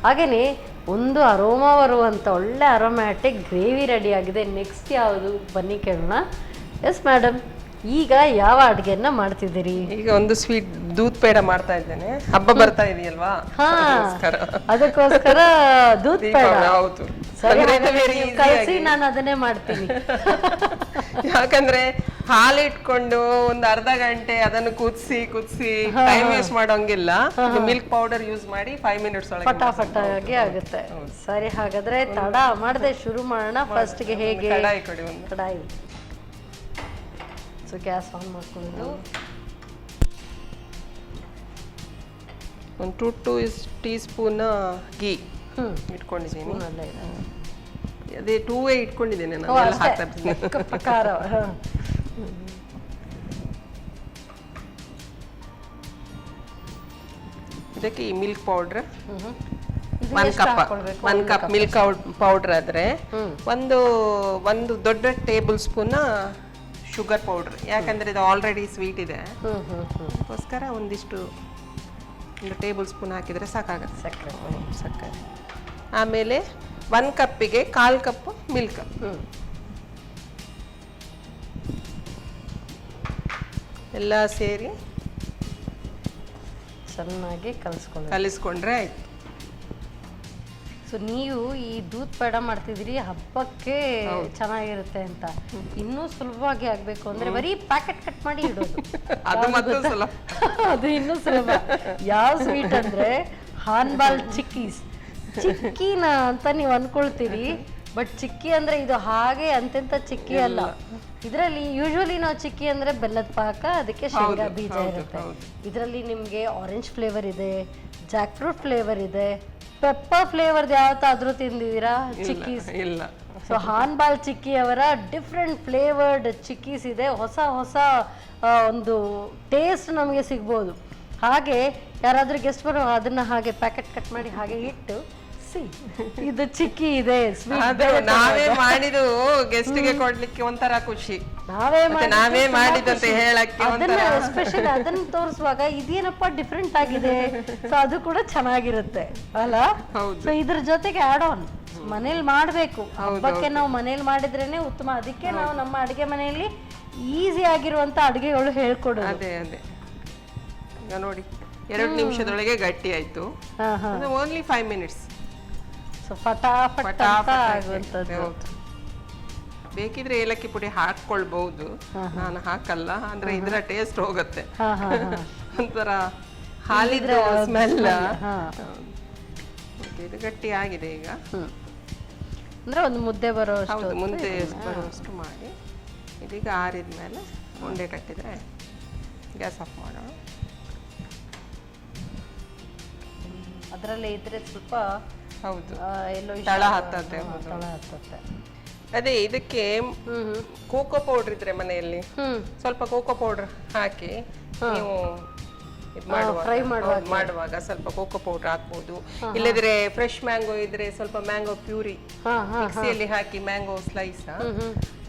Speaker 2: ಹಾಗೆಯೇ ಒಂದು ಅರೋಮಾ ಬರುವಂಥ ಒಳ್ಳೆ ಅರೋಮ್ಯಾಟಿಕ್ ಗ್ರೇವಿ ರೆಡಿಯಾಗಿದೆ. ನೆಕ್ಸ್ಟ್ ಯಾವುದು ಬನ್ನಿ ಕೇಳೋಣ. ಎಸ್ ಮೇಡಮ್, ಈಗ ಯಾವ ಅಡುಗೆಯನ್ನ ಮಾಡ್ತಿದ್ದೀರಿ?
Speaker 4: ಈಗ ಒಂದು ಸ್ವೀಟ್ ದೂದ್ ಪೇಡ ಮಾಡ್ತಾ ಇದ್ದೇನೆ. ಹಬ್ಬ ಬರ್ತಾ ಇದೆಯಲ್ವಾ,
Speaker 2: ಅದಕ್ಕೋಸ್ಕರ ದೂದ್ ಪೇಡ.
Speaker 4: ಹೌದು,
Speaker 2: ಕಳಿಸಿ, ನಾನು ಅದನ್ನೇ ಮಾಡ್ತೀನಿ.
Speaker 4: ಯಾಕಂದ್ರೆ ಹಾಲು ಇಟ್ಕೊಂಡು ಒಂದು ಅರ್ಧ ಗಂಟೆ ಅದನ್ನು ಕುದಿಸಿ ಟೈಮ್ ವೇಸ್ಟ್ ಮಾಡೋಂಗಿಲ್ಲ. ಮಿಲ್ಕ್ ಪೌಡರ್ ಯೂಸ್ ಮಾಡಿ 5 ಮಿನಿಟ್ಸ್ ಒಳಗೆ
Speaker 2: ಫಟಾಫಟಾಗಿ ಆಗುತ್ತೆ. ಸರಿ, ಹಾಗಾದ್ರೆ ತಡ ಮಾಡದೆ ಶುರು ಮಾಡೋಣ. ಫಸ್ಟ್ಗೆ ಹೇಗೆ?
Speaker 4: ಕಡಾಯಿ ಕೊಡಿ, ಒಂದು
Speaker 2: ಕಡಾಯಿ. ಸೊ ಗ್ಯಾಸ್ ಆನ್ ಮಾಡ್ಕೊಳ್ಳೋದು.
Speaker 4: ಒಂದು 2 ಟೀ ಸ್ಪೂನ್ ಗೀ ಇಟ್ಕೊಂಡಿದ್ದೀನಿ.
Speaker 2: ಅಲ್ಲೇ ಇದೆ.
Speaker 4: ಅದೇ 2 ಇಟ್ಕೊಂಡಿದ್ದೇನೆ ನಾನು, ಎಲ್ಲ ಹಾಕ್ತಾ ಇರ್ತೀನಿ.
Speaker 2: ಲೆಕ್ಕ ಪ್ರಕಾರ
Speaker 4: ಇದಕ್ಕೆ ಈ milk powder 1 cup milk powder ಆದ್ರೆ ಒಂದು ದೊಡ್ಡ ಟೇಬಲ್ ಸ್ಪೂನ್ ಶುಗರ್ ಪೌಡರ್, ಯಾಕಂದ್ರೆ ಇದು ಆಲ್ರೆಡಿ ಸ್ವೀಟ್ ಇದೆ, ಅದಕ್ಕೋಸ್ಕರ ಒಂದು ಟೇಬಲ್ ಸ್ಪೂನ್ ಹಾಕಿದ್ರೆ ಸಾಕಾಗತ್ತೆ ಸಕ್ಕರೆ. ಆಮೇಲೆ 1 ಕಪ್ಪಿಗೆ 1/4 ಕಪ್ ಮಿಲ್ಕ್, ಎಲ್ಲ ಸೇರಿ
Speaker 2: ಚೆನ್ನಾಗಿ
Speaker 4: ಕಲಿಸ್ಕೊಂಡ್ರೆ ಆಯ್ತು.
Speaker 2: ಸೊ ನೀವು ಈ ದೂದ್ ಪೇಡ ಮಾಡ್ತಿದ್ರಿ ಹಬ್ಬಕ್ಕೆ ಚೆನ್ನಾಗಿರುತ್ತೆ ಅಂತ, ಇನ್ನೂ ಸುಲಭವಾಗಿ ಆಗ್ಬೇಕು ಅಂದ್ರೆ ಬರೀ ಪ್ಯಾಕೆಟ್ ಕಟ್ ಮಾಡಿ ಇಡೋದು ಅದು ಇನ್ನೂ ಸುಲಭ. ಯಾವ ಸ್ವೀಟ್ ಅಂದ್ರೆ ಹಾನ್ಬಾಲ್ ಚಿಕ್ಕೀಸ್, ಚಿಕ್ಕಿನ ಅಂತ ನೀವು ಅನ್ಕೊಳ್ತೀರಿ, ಬಟ್ ಚಿಕ್ಕಿ ಅಂದ್ರೆ ಇದು ಹಾಗೆ ಅಂತೆಂತ ಚಿಕ್ಕಿ ಅಲ್ಲ. ಇದರಲ್ಲಿ ಯೂಶುವಲಿ ನಾವು ಚಿಕ್ಕಿ ಅಂದ್ರೆ ಬೆಲ್ಲದ ಪಾಕ, ಅದಕ್ಕೆ ಶೇಂಗಾ ಬೀಜ ಇರುತ್ತೆ. ಇದರಲ್ಲಿ ನಿಮ್ಗೆ ಆರೆಂಜ್ ಫ್ಲೇವರ್ ಇದೆ, ಜಾಕ್ ಫ್ರೂಟ್ ಫ್ಲೇವರ್ ಇದೆ, ಪೆಪ್ಪರ್ ಫ್ಲೇವರ್ದು ಯಾವತ್ತಾದ್ರೂ ತಿಂದಿದ್ದೀರಾ ಚಿಕ್ಕೀಸ್?
Speaker 4: ಇಲ್ಲ.
Speaker 2: ಸೊ ಹಾನ್ಬಾಲ್ ಚಿಕ್ಕಿ ಅವರ ಡಿಫ್ರೆಂಟ್ ಫ್ಲೇವರ್ಡ್ ಚಿಕ್ಕೀಸ್ ಇದೆ, ಹೊಸ ಹೊಸ ಒಂದು ಟೇಸ್ಟ್ ನಮಗೆ ಸಿಗ್ಬೋದು. ಹಾಗೆ ಯಾರಾದ್ರೂ ಗೆಸ್ಟ್ ಬರೋ ಅದನ್ನ ಹಾಗೆ ಪ್ಯಾಕೆಟ್ ಕಟ್ ಮಾಡಿ ಹಾಗೆ ಇಟ್ಟು ಇದು ಚಿಕ್ಕಿ ಇದೆ,
Speaker 4: ನಾವೇ ಮಾಡಿದ್ದು ಗೆಸ್ಟ್ ಗೆ ಕೊಡ್ಲಿಕ್ಕೆ ಒಂಥರ ಖುಷಿ,
Speaker 2: ನಾವೇ
Speaker 4: ಮಾಡಿದಂತ ಹೇಳಕ್ಕೆ
Speaker 2: ಎಸ್ಪೆಷಲಿ ಅದನ್ನ ತೋರಿಸುವಾಗ ಇದೇನಪ್ಪ ಡಿಫ್ರೆಂಟ್ ಆಗಿದೆ, ಸೊ ಅದು ಕೂಡ ಚೆನ್ನಾಗಿರುತ್ತೆ ಅಲ್ಲ. ಸೊ ಇದ್ರ ಜೊತೆಗೆ ಆಡ್ ಆನ್ ಮನೇಲಿ ಮಾಡ್ಬೇಕು, ಹಬ್ಬಕ್ಕೆ ನಾವು ಮನೇಲಿ ಮಾಡಿದ್ರೇನೆ ಉತ್ತಮ. ಅದಕ್ಕೆ ನಾವು ನಮ್ಮ ಅಡಿಗೆ ಮನೆಯಲ್ಲಿ ಈಸಿ ಆಗಿರುವಂತ ಅಡಿಗೆಗಳು ಹೇಳ್ಕೊಡೋದು.
Speaker 4: ಅದೇ ಈಗ ನೋಡಿ 2 ನಿಮಿಷದೊಳಗೆ ಗಟ್ಟಿ ಆಯ್ತು, ಓನ್ಲಿ 5 ಮಿನಿಟ್ಸ್.
Speaker 2: ಸೊ ಫಟಾಫಟ್ ಆಗುವಂಥದ್ದು.
Speaker 4: ಬೇಕಿದ್ರೆ ಏಲಕ್ಕಿ ಪುಡಿ ಹಾಕೊಳ್ಬಹುದು, ನಾನು ಹಾಕಲ್ಲ, ಅಂದ್ರೆ ಇದರ ಟೇಸ್ಟ್ ಹೋಗುತ್ತೆ, ಒಂಥರ ಹಾಲಿದ್ದು ಸ್ಮೆಲ್. ಇದು ಗಟ್ಟಿ ಆಗಿದೆ ಈಗ,
Speaker 2: ಅಂದ್ರೆ ಒಂದು ಮುದ್ದೆ
Speaker 4: ಬರುವಷ್ಟು ಮಾಡಿ ಇದೀಗ ಆರಿದ ಮೇಲೆ ಉಂಡೆ ಕಟ್ಟಿದ್ರೆ ಗ್ಯಾಸ್ ಆಫ್ ಮಾಡೋಣ.
Speaker 2: ಅದರಲ್ಲೇ ಇದ್ರೆ ಸ್ವಲ್ಪ ಎಲ್ಲೋ
Speaker 4: ತಳ ಹತ್ತತ್ತೆ. ಅದೇ ಇದಕ್ಕೆ ಕೋಕೋ ಪೌಡರ್ ಇದ್ರೆ ಮನೆಯಲ್ಲಿ ಸ್ವಲ್ಪ ಕೋಕೋ ಪೌಡರ್ ಹಾಕಿ ನೀವು ಮಾಡುವಾಗ ಸ್ವಲ್ಪ ಕೋಕೋ ಪೌಡರ್ ಹಾಕ್ಬೋದು. ಇಲ್ಲದ್ರೆ ಫ್ರೆಶ್ ಮ್ಯಾಂಗೋ ಇದ್ರೆ ಸ್ವಲ್ಪ ಮ್ಯಾಂಗೋ ಪ್ಯೂರಿ ಮಿಕ್ಸಿಯಲ್ಲಿ ಹಾಕಿ, ಮ್ಯಾಂಗೋ ಸ್ಲೈಸ್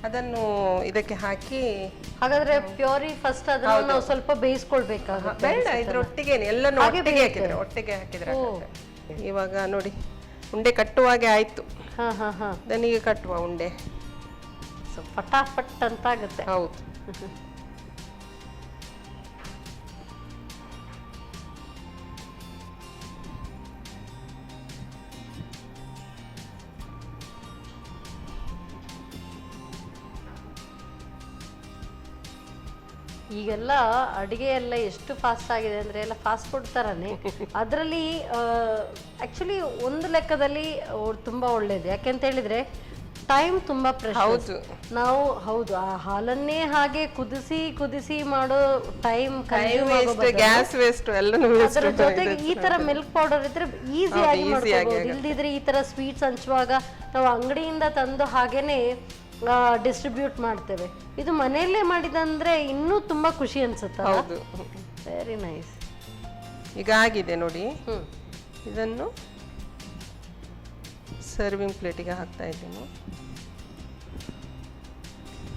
Speaker 4: ಅದನ್ನು ಇದಕ್ಕೆ ಹಾಕಿ.
Speaker 2: ಹಾಗಾದ್ರೆ ಪ್ಯೂರಿ ಫಸ್ಟ್ ಅದನ್ನ ನಾವು ಸ್ವಲ್ಪ ಬೇಯಿಸ್ಕೊಳ್ಬೇಕಾಗುತ್ತೆ?
Speaker 4: ಬೇಡ, ಇದ್ರೊಟ್ಟಿಗೆ ಎಲ್ಲನೂ ಒಟ್ಟಿಗೆ ಹಾಕಿದ್ರೆ. ಇವಾಗ ನೋಡಿ ಉಂಡೆ ಕಟ್ಟುವಾಗೆ ಆಯ್ತು, ದನಿಗೆ ಕಟ್ಟುವ ಉಂಡೆ
Speaker 2: ಫಟಾಫಟ್ ಅಂತ ಆಗುತ್ತೆ.
Speaker 4: ಹೌದು.
Speaker 2: ಈಗೆಲ್ಲ ಅಡುಗೆ ಎಲ್ಲ ಎಷ್ಟು ಫಾಸ್ಟ್ ಆಗಿದೆ ಅಂದರೆ ಎಲ್ಲ ಫಾಸ್ಟ್ ಫುಡ್ ಥರನೇ. ಅದರಲ್ಲಿ ಆ್ಯಕ್ಚುಲಿ ಒಂದು ಲೆಕ್ಕದಲ್ಲಿ ತುಂಬ ಒಳ್ಳೇದು, ಯಾಕೆಂತ ಹೇಳಿದರೆ ಟೈಮ್ ತುಂಬ ಪ್ರೆಷರ್. ನಾವು ಆ ಹಾಲನ್ನೇ ಹಾಗೆ ಕುದಿಸಿ ಮಾಡೋ ಟೈಮ್
Speaker 4: ಗ್ಯಾಸ್ ವೇಸ್ಟ್ ಎಲ್ಲನೂ.
Speaker 2: ಅದರ ಜೊತೆಗೆ ಈ ಥರ ಮಿಲ್ಕ್ ಪೌಡರ್ ಇದ್ರೆ ಈಸಿಯಾಗಿ ಮಾಡ್ಕೋಬಹುದು. ಇಲ್ದಿದ್ರೆ ಈ ಥರ ಸ್ವೀಟ್ಸ್ ಹಂಚುವಾಗ ನಾವು ಅಂಗಡಿಯಿಂದ ತಂದು ಹಾಗೇನೆ ಡಿಸ್ಟ್ರಿಬ್ಯೂಟ್ ಮಾಡ್ತೇವೆ. ಇದು ಮನೆಯಲ್ಲೇ ಮಾಡಿದಂದ್ರೆ ಇನ್ನೂ ತುಂಬಾ ಖುಷಿ ಅನ್ಸುತ್ತೆ. Very nice.
Speaker 4: ಈಗ ಆಗಿದೆ ನೋಡಿ, ಇದನ್ನು ಸರ್ವಿಂಗ್ ಪ್ಲೇಟಿಗೆ ಹಾಕ್ತಾ ಇದ್ದೀನಿ.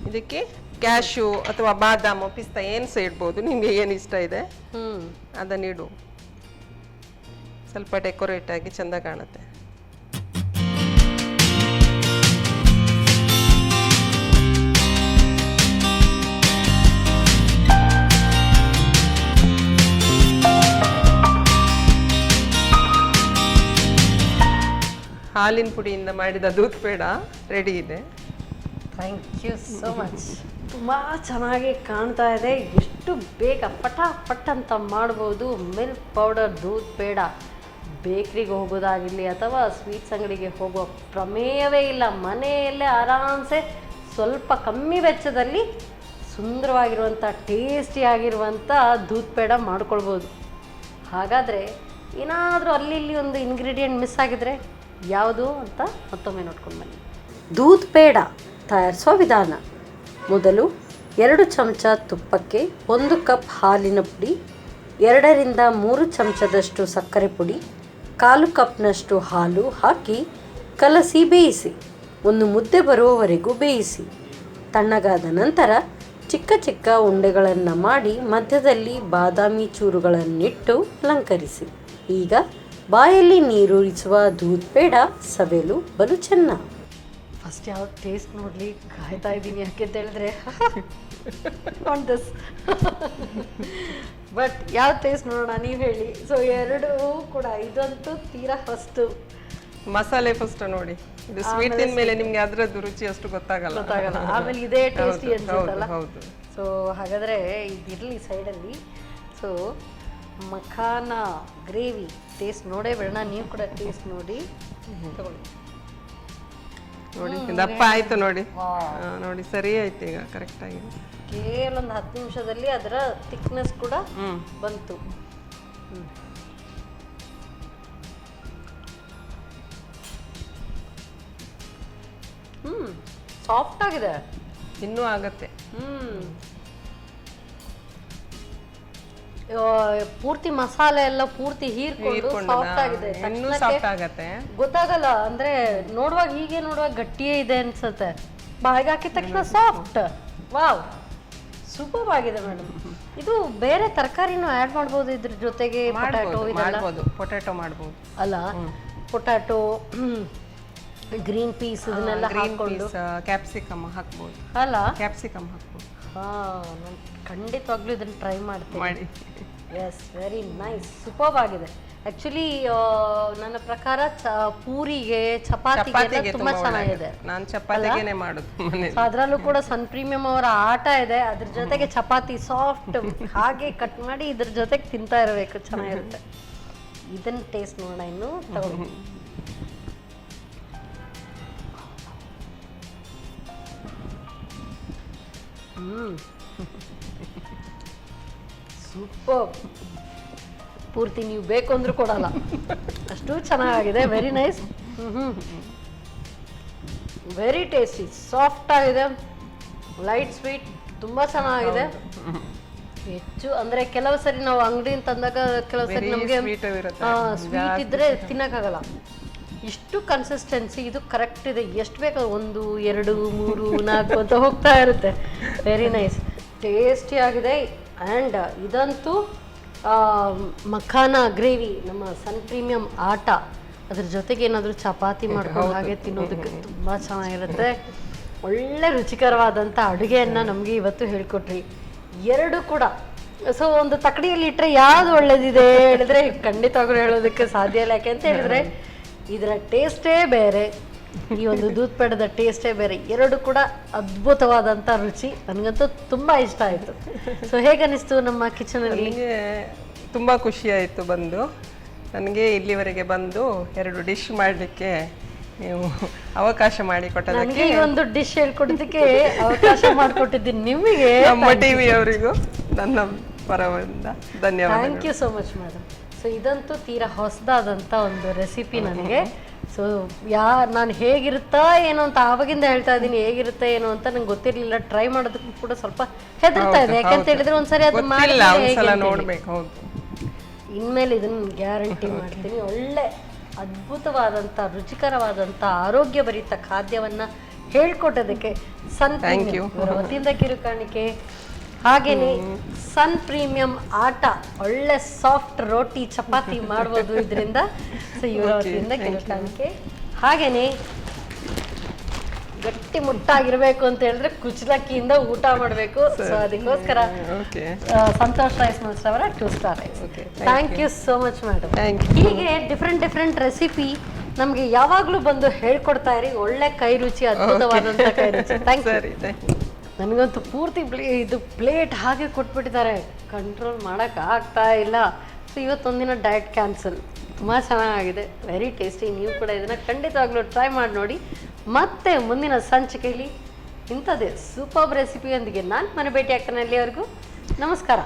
Speaker 4: ಇದಕ್ಕೆ ಕ್ಯಾಶ್ಯೂ ಅಥವಾ ಬಾದಾಮು, ಪಿಸ್ತಾ ಏನು ಸಹ ಇಡ್ಬೋದು, ನಿಮಗೆ ಏನು ಇಷ್ಟ ಇದೆ ಅದನ್ನಿಡು. ಸ್ವಲ್ಪ ಡೆಕೋರೇಟ್ ಆಗಿ ಚೆಂದ ಕಾಣುತ್ತೆ. ಹಾಲಿನ ಪುಡಿಯಿಂದ ಮಾಡಿದ ದೂದ್ ಪೇಡ ರೆಡಿ ಇದೆ.
Speaker 2: Thank you so much. ತುಂಬ ಚೆನ್ನಾಗಿ ಕಾಣ್ತಾ ಇದೆ. ಎಷ್ಟು ಬೇಗ ಪಟಾಪಟ್ ಅಂತ ಮಾಡ್ಬೋದು. ಮಿಲ್ಕ್ ಪೌಡರ್ ದೂದ್ ಪೇಡ ಬೇಕ್ರಿಗೆ ಹೋಗೋದಾಗಿರಲಿ ಅಥವಾ ಸ್ವೀಟ್ಸ್ ಅಂಗಡಿಗೆ ಹೋಗೋ ಪ್ರಮೇಯವೇ ಇಲ್ಲ. ಮನೆಯಲ್ಲೇ ಆರಾಮ್ಸೆ ಸ್ವಲ್ಪ ಕಮ್ಮಿ ವೆಚ್ಚದಲ್ಲಿ ಸುಂದರವಾಗಿರುವಂಥ ಟೇಸ್ಟಿಯಾಗಿರುವಂಥ ದೂದ್ ಪೇಡ ಮಾಡ್ಕೊಳ್ಬೋದು. ಹಾಗಾದರೆ ಏನಾದರೂ ಅಲ್ಲಿ ಇಲ್ಲಿ ಒಂದು ಇಂಗ್ರೀಡಿಯೆಂಟ್ ಮಿಸ್ ಆಗಿದ್ರೆ ಯಾವುದು ಅಂತ ಮತ್ತೊಮ್ಮೆ ನೋಡ್ಕೊಂಡು ಬನ್ನಿ. ದೂದ್ ಪೇಡ ತಯಾರಿಸುವ ವಿಧಾನ. ಮೊದಲು 2 ಚಮಚ ತುಪ್ಪಕ್ಕೆ 1 ಕಪ್ ಹಾಲಿನ ಪುಡಿ, 2 ರಿಂದ 3 ಚಮಚದಷ್ಟು ಸಕ್ಕರೆ ಪುಡಿ, 1/4 ಕಪ್ನಷ್ಟು ಹಾಲು ಹಾಕಿ ಕಲಸಿ ಬೇಯಿಸಿ. ಒಂದು ಮುದ್ದೆ ಬರುವವರೆಗೂ ಬೇಯಿಸಿ. ತಣ್ಣಗಾದ ನಂತರ ಚಿಕ್ಕ ಚಿಕ್ಕ ಉಂಡೆಗಳನ್ನು ಮಾಡಿ ಮಧ್ಯದಲ್ಲಿ ಬಾದಾಮಿ ಚೂರುಗಳನ್ನಿಟ್ಟು ಅಲಂಕರಿಸಿ. ಈಗ ಬಾಯಲ್ಲಿ ನೀರೂರಿಸುವ ದೂದ್ ಪೇಡ ಸವೆಲು ಬಲು ಚೆನ್ನ. ಫಸ್ಟ್ ಯಾವ ಟೇಸ್ಟ್ ನೋಡಲಿ ಕಾಯ್ತಾ ಇದ್ದೀನಿ, ಯಾಕೆ ಅಂತ ಹೇಳಿದ್ರೆ ಆನ್ ದಿಸ್ ಬಟ್ ಯಾವ ಟೇಸ್ಟ್ ನೋಡೋಣ, ನೀವು ಹೇಳಿ. ಸೊ ಎರಡೂ ಕೂಡ ಇದಂತೂ ತೀರಾ ಫಸ್ಟು
Speaker 4: ಮಸಾಲೆ ಫಸ್ಟ್ ನೋಡಿ, ಇದು ಸ್ವೀಟ್ ತಿಂದ ಮೇಲೆ ನಿಮ್ಗೆ ಅದ್ರದ್ದು ರುಚಿ ಅಷ್ಟು ಗೊತ್ತಾಗಲ್ಲ.
Speaker 2: ಆಮೇಲೆ ಇದೇ ಟೇಸ್ಟಿ ಅನ್ಸುತ್ತಲ್ಲ.
Speaker 4: ಹೌದು.
Speaker 2: ಸೊ ಹಾಗಾದರೆ ಇದಿರಲಿ ಸೈಡಲ್ಲಿ. ಸೊ ಮಖಾನ ಗ್ರೇವಿ ಟೇಸ್ಟ್ ನೋಡೇ ಬೇಡ, ನೀವು ಕೂಡ ಟೇಸ್ಟ್ ನೋಡಿ ತಗೊಳ್ಳಿ.
Speaker 4: ನೋಡಿ ದಪ್ಪ ಆಯ್ತು ನೋಡಿ. ನೋಡಿ ಸರಿ ಆಯ್ತು, ಈಗ ಕರೆಕ್ಟ್ ಆಗಿದೆ.
Speaker 2: ಕೇವಲ ಒಂದು 10 ನಿಮಿಷದಲ್ಲಿ ಅದರ ಥಿಕ್ನೆಸ್ ಕೂಡ ಬಂತು. ಸಾಫ್ಟ್ ಆಗಿದೆ,
Speaker 4: ಇನ್ನೂ ಆಗತ್ತೆ.
Speaker 2: ಪೂರ್ತಿ ಮಸಾಲೆ ಎಲ್ಲ ಪೂರ್ತಿ ಹೀರ್ಕೊಂಡು ಸಾಫ್ಟ್ ಆಗಿದೆ.
Speaker 4: ಇನ್ನೂ ಸಾಫ್ಟ್ ಆಗತ್ತೆ,
Speaker 2: ಗೊತ್ತಾಗಲ್ಲ ಅಂದ್ರೆ ನೋಡುವಾಗ ಹೀಗೆ ನೋಡುವಾಗ ಗಟ್ಟಿಯೇ ಇದೆ ಅನ್ಸುತ್ತೆ, ಬಾಯಿಗೆ ಹಾಕಿದ ತಕ್ಷಣ ಸಾಫ್ಟ್. ವಾವ್, ಸೂಪರ್ ಆಗಿದೆ ಮೇಡಮ್. ಇದು ಬೇರೆ ತರಕಾರಿನೂ ಆಡ್ ಮಾಡ್ಬೋದು ಇದ್ರ ಜೊತೆಗೆ.
Speaker 4: ಪೊಟ್ಯಾಟೊ ಮಾಡ್ಬೋದು
Speaker 2: ಅಲ್ಲ, ಪೊಟ್ಯಾಟೊ, ಗ್ರೀನ್ ಪೀಸ್ ಇದನ್ನೆಲ್ಲ ಹಾಕೊಂಡು
Speaker 4: ಕ್ಯಾಪ್ಸಿಕಮ್ ಹಾಕ್ಬೋದು
Speaker 2: ಅಲ್ಲ.
Speaker 4: ಕ್ಯಾಪ್ಸಿಕಮ್ ಹಾಕ್ಬೋದು.
Speaker 2: ನಾನು ಖಂಡಿತವಾಗ್ಲೂ ಇದನ್ನು ಟ್ರೈ ಮಾಡ್ತೀನಿ.
Speaker 4: ಮಾಡಿ.
Speaker 2: ಎಸ್, ವೆರಿ ನೈಸ್, ಸೂಪರ್ ಆಗಿದೆ. ಆಕ್ಚುಲಿ ನನ್ನ ಪ್ರಕಾರ ಪೂರಿಗೆ ಚಪಾತಿಗೆ ತುಂಬಾ ಚೆನ್ನಾಗಿದೆ.
Speaker 4: ನಾನು ಚಪಾತಿಗೆನೇ ಮಾಡೋದು ಮನೆಯಲ್ಲಿ.
Speaker 2: ಅದರಲ್ಲೂ ಕೂಡ ಸನ್ ಪ್ರೀಮಿಯಂ ಅವರ ಆಟ ಇದೆ, ಅದ್ರ ಜೊತೆಗೆ ಚಪಾತಿ ಸಾಫ್ಟ್ ಹಾಗೆ ಕಟ್ ಮಾಡಿ ಇದ್ರ ಜೊತೆಗೆ ತಿಂತಾ ಇರಬೇಕು, ಚೆನ್ನಾಗಿರುತ್ತೆ. ಇದನ್ನ ಟೇಸ್ಟ್ ನೋಡೋಣ ಇನ್ನು ತಗೊಳ್ಳಿ. ಸೂಪರ್. ಪೂರ್ತಿ ನೀವು ಬೇಕು ಅಂದ್ರೂ ಕೊಡಲ್ಲ, ಅಷ್ಟು ಚೆನ್ನಾಗಿದೆ. Very nice, very tasty, soft ಆಗಿದೆ, ಲೈಟ್ ಸ್ವೀಟ್, ತುಂಬಾ ಚೆನ್ನಾಗಿದೆ. ಹೆಚ್ಚು ಅಂದ್ರೆ ಕೆಲವು ಸರಿ ನಾವು ಅಂಗಡಿಯಿಂದ ತಂದಾಗ ಕೆಲವು ಸರಿ ನಮಗೆ ಸ್ವೀಟ್ ಇದ್ರೆ ತಿನ್ನಕ್ಕಾಗಲ್ಲ. ಇಷ್ಟು ಕನ್ಸಿಸ್ಟೆನ್ಸಿ ಇದು ಕರೆಕ್ಟ್ ಇದೆ. ಎಷ್ಟು ಬೇಕಾದ್ರೆ 1, 2, 3, 4 ಅಂತ ಹೋಗ್ತಾ ಇರುತ್ತೆ. ವೆರಿ ನೈಸ್, ಟೇಸ್ಟಿ ಆಗಿದೆ. ಆ್ಯಂಡ್ ಇದಂತೂ ಮಖಾನ ಗ್ರೇವಿ, ನಮ್ಮ ಸನ್ ಪ್ರೀಮಿಯಂ ಆಟ, ಅದ್ರ ಜೊತೆಗೆ ಏನಾದರೂ ಚಪಾತಿ ಮಾಡ್ಕೊಂಡು ಹಾಗೆ ತಿನ್ನೋದಕ್ಕೆ ತುಂಬ ಚೆನ್ನಾಗಿರುತ್ತೆ. ಒಳ್ಳೆ ರುಚಿಕರವಾದಂಥ ಅಡುಗೆಯನ್ನು ನಮಗೆ ಇವತ್ತು ಹೇಳ್ಕೊಟ್ರಿ, ಎರಡು ಕೂಡ. ಸೊ ಒಂದು ತಕ್ಕಡಿಯಲ್ಲಿ ಇಟ್ಟರೆ ಯಾವುದು ಒಳ್ಳೇದಿದೆ ಹೇಳಿದ್ರೆ ಖಂಡಿತವಾಗ್ಲೂ ಹೇಳೋದಕ್ಕೆ ಸಾಧ್ಯ ಇಲ್ಲ. ಯಾಕೆ ಅಂತ ಹೇಳಿದ್ರೆ ಇದರ ಟೇಸ್ಟೇ ಬೇರೆ, ಈ ಒಂದು ದೂದ್ ಪೇಡದ ಟೇಸ್ಟೇ ಬೇರೆ. ಎರಡು ಕೂಡ ಅದ್ಭುತವಾದಂಥ ರುಚಿ, ನನಗಂತೂ ತುಂಬ ಇಷ್ಟ ಆಯಿತು. ಸೊ ಹೇಗನ್ನಿಸ್ತು ನಮ್ಮ ಕಿಚನಲ್ಲಿ?
Speaker 4: ನನಗೆ ತುಂಬ ಖುಷಿ ಆಯಿತು ಬಂದು. ನನಗೆ ಇಲ್ಲಿವರೆಗೆ ಬಂದು 2 ಡಿಶ್ ಮಾಡಲಿಕ್ಕೆ ನೀವು ಅವಕಾಶ ಮಾಡಿಕೊಟ್ಟದಕ್ಕೆ,
Speaker 2: ನನಗೆ ಈ ಒಂದು ಡಿಶ್ ಹೇಳ್ಕೊಡೋದಕ್ಕೆ ಅವಕಾಶ ಮಾಡಿಕೊಟ್ಟಿದ್ದೀನಿ ನಿಮಗೆ,
Speaker 4: ನಮ್ಮ ಟಿವಿ ಅವರಿಗೂ ನನ್ನ ಪರದಿಂದ ಧನ್ಯವಾದ.
Speaker 2: Thank you so much madam. So ಇದಂತೂ ತೀರಾ ಹೊಸದಾದಂಥ ಒಂದು ರೆಸಿಪಿ ನನಗೆ. ಸೊ ನಾನು ಹೇಗಿರುತ್ತಾ ಏನೋ ಅಂತ ಆವಾಗಿಂದ ಹೇಳ್ತಾ ಇದ್ದೀನಿ, ಹೇಗಿರುತ್ತೆ ಏನೋ ಅಂತ ನಂಗೆ ಗೊತ್ತಿರಲಿಲ್ಲ. ಟ್ರೈ ಮಾಡೋದಕ್ಕೂ ಕೂಡ ಸ್ವಲ್ಪ ಹೆದರ್ತಾ ಇದೆ, ಯಾಕಂತ ಹೇಳಿದ್ರೆ ಒಂದ್ಸರಿ ಅದು ಮಾಡಿ
Speaker 4: ನೋಡ್ಬೇಕು.
Speaker 2: ಇನ್ಮೇಲೆ ಇದನ್ನ ಗ್ಯಾರಂಟಿ ಮಾಡ್ತೀನಿ. ಒಳ್ಳೆ ಅದ್ಭುತವಾದಂಥ ರುಚಿಕರವಾದಂಥ ಆರೋಗ್ಯಭರಿತ ಖಾದ್ಯವನ್ನ ಹೇಳ್ಕೊಟ್ಟೋದಕ್ಕೆ ಸನ್ ಪ್ರೀಮಿಯಂ ಇವರ ವತಿಯಿಂದ ಕಿರುಕಾಣಿಕೆ. ಹಾಗೇನೆ ಸನ್ ಪ್ರೀಮಿಯಂ ಆಟ, ಒಳ್ಳೆ ಸಾಫ್ಟ್ ರೋಟಿ ಚಪಾತಿ ಮಾಡ್ಬೋದು ಇದರಿಂದ. ಸೊ ಇವರ ವತಿಯಿಂದ ಕಿರುಕಾಣಿಕೆ. ಹಾಗೇನೆ ಗಟ್ಟಿ ಮುಟ್ಟಾಗಿರ್ಬೇಕು ಅಂತ ಹೇಳಿದ್ರೆ ಕುಚ್ಚಲಕ್ಕಿಯಿಂದ ಊಟ ಮಾಡಬೇಕು. ಸೊ ಅದಕ್ಕೋಸ್ಕರ ಸಂತೋಷ್ ರೈಸ್ ಮಾಸ್ಟರ್ ಅವರ 2 star rice. Thank you so much madam. ಹೀಗೆ ಡಿಫ್ರೆಂಟ್ ರೆಸಿಪಿ ನಮಗೆ ಯಾವಾಗಲೂ ಬಂದು ಹೇಳ್ಕೊಡ್ತಾ ಇರಿ. ಒಳ್ಳೆ ಕೈ ರುಚಿ, ಅದ್ಭುತವಾದಂಥ ಕೈ ರುಚಿ. Thank you. ನನಗಂತೂ ಪೂರ್ತಿ ಇದು ಪ್ಲೇಟ್ ಹಾಗೆ ಕೊಟ್ಬಿಟ್ಟಿದ್ದಾರೆ, ಕಂಟ್ರೋಲ್ ಮಾಡೋಕ್ಕೆ ಆಗ್ತಾ ಇಲ್ಲ. ಸೊ ಇವತ್ತೊಂದಿನ ಡಯಟ್ ಕ್ಯಾನ್ಸಲ್. ತುಂಬ ಚೆನ್ನಾಗಿದೆ, ವೆರಿ ಟೇಸ್ಟಿ. ನೀವು ಕೂಡ ಇದನ್ನು ಖಂಡಿತವಾಗ್ಲೂ ಟ್ರೈ ಮಾಡಿ ನೋಡಿ. ಮತ್ತೆ ಮುಂದಿನ ಸಂಚಿಕೆಯಲ್ಲಿ ಇಂಥದ್ದೇ ಸೂಪರ್ ರೆಸಿಪಿಯೊಂದಿಗೆ ನಾನು ಮನೆ ಭೇಟಿ ಆಗ್ತಾನೆ. ಅಲ್ಲಿವರೆಗೂ ನಮಸ್ಕಾರ.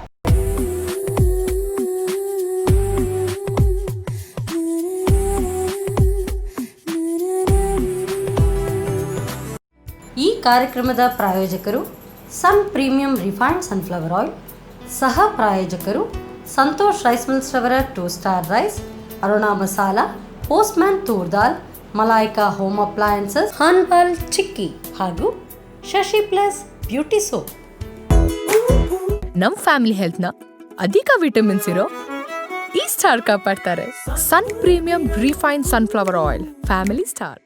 Speaker 2: ಕಾರ್ಯಕ್ರಮದ ಪ್ರಾಯೋಜಕರು sun premium refined sunflower oil, ಸಹ ಪ್ರಾಯೋಜಕರು ಸಂತೋಷ್ ರೈಸ್ ಮಿಲ್ಸ್ ರವರ 2 star rice, Aruna masala, postman toor dal, Malaika home appliances, Hanbal chikki ಹಾಗೂ ಶಶಿ ಪ್ಲಸ್ ಬ್ಯೂಟಿ ಸೋಪ್.
Speaker 3: ನಮ್ ಫ್ಯಾಮಿಲಿ ಹೆಲ್ತ್ ನ ಅಧಿಕ ವಿಟಮಿನ್ಸ್ ಇರೋ ಈ ಸ್ಟಾರ್ ಕಾಪಾಡ್ತಾರೆ. Sun premium refine sunflower oil, family star.